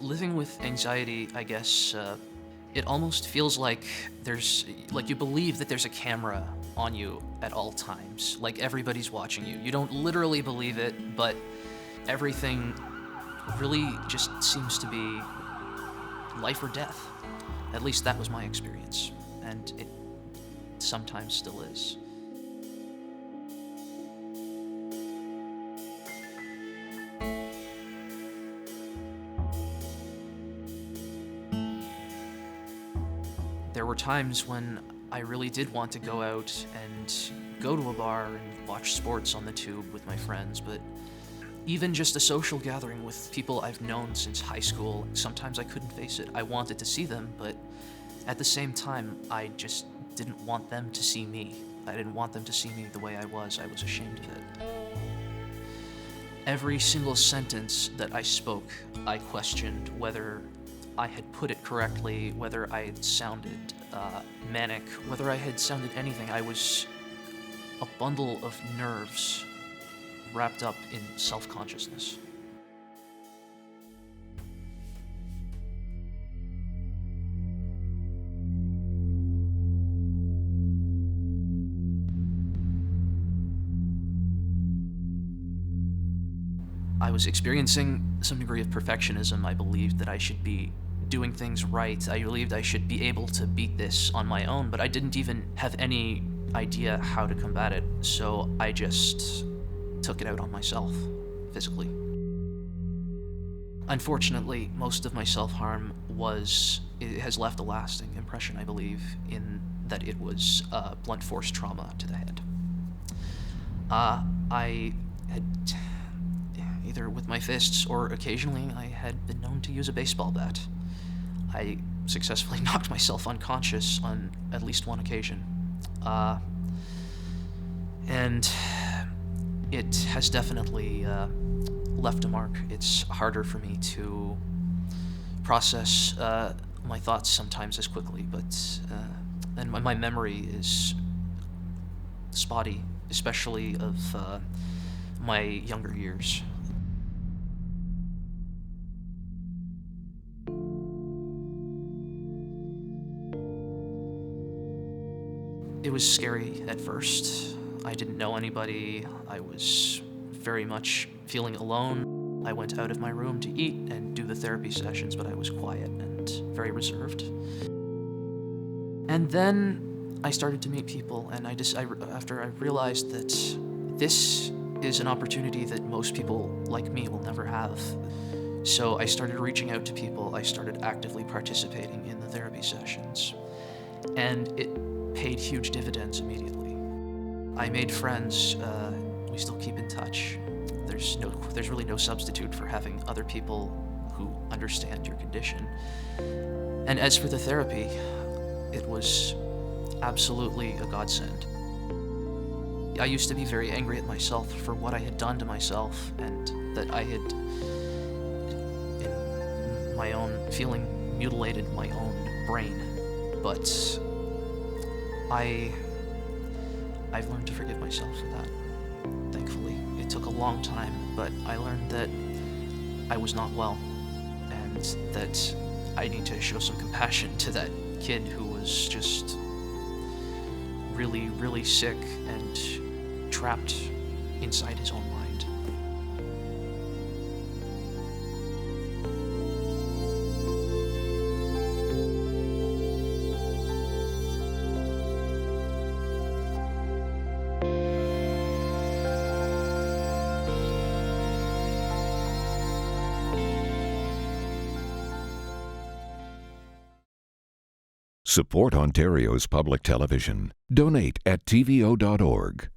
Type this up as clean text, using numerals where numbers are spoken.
Living with anxiety, I guess, it almost feels like you believe that there's a camera on you at all times. Like everybody's watching you. You don't literally believe it, but everything really just seems to be life or death. At least that was my experience, and it sometimes still is. There were times when I really did want to go out and go to a bar and watch sports on the tube with my friends, but even just a social gathering with people I've known since high school, sometimes I couldn't face it. I wanted to see them, but at the same time, I just didn't want them to see me. I didn't want them to see me the way I was. I was ashamed of it. Every single sentence that I spoke, I questioned whether I had put it correctly, whether I had sounded manic, whether I had sounded anything. I was a bundle of nerves wrapped up in self-consciousness. I was experiencing some degree of perfectionism. I believed that I should be doing things right. I believed I should be able to beat this on my own, but I didn't even have any idea how to combat it, so I just took it out on myself, physically. Unfortunately, most of my self-harm has left a lasting impression, I believe, in that it was blunt force trauma to the head. I had, either with my fists or occasionally, I had been known to use a baseball bat. I successfully knocked myself unconscious on at least one occasion. And it has definitely left a mark. It's harder for me to process my thoughts sometimes as quickly, and my memory is spotty, especially of my younger years. It was scary at first. I didn't know anybody. I was very much feeling alone. I went out of my room to eat and do the therapy sessions, but I was quiet and very reserved. And then I started to meet people, and after I realized that this is an opportunity that most people like me will never have. So I started reaching out to people. I started actively participating in the therapy sessions, and it paid huge dividends immediately. I made friends. We still keep in touch. There's really no substitute for having other people who understand your condition. And as for the therapy, it was absolutely a godsend. I used to be very angry at myself for what I had done to myself, and that I had, in my own feeling, mutilated my own brain. But I've learned to forgive myself for that, thankfully. It took a long time, but I learned that I was not well, and that I need to show some compassion to that kid who was just really, really sick and trapped inside his own mind. Support Ontario's public television. Donate at tvo.org.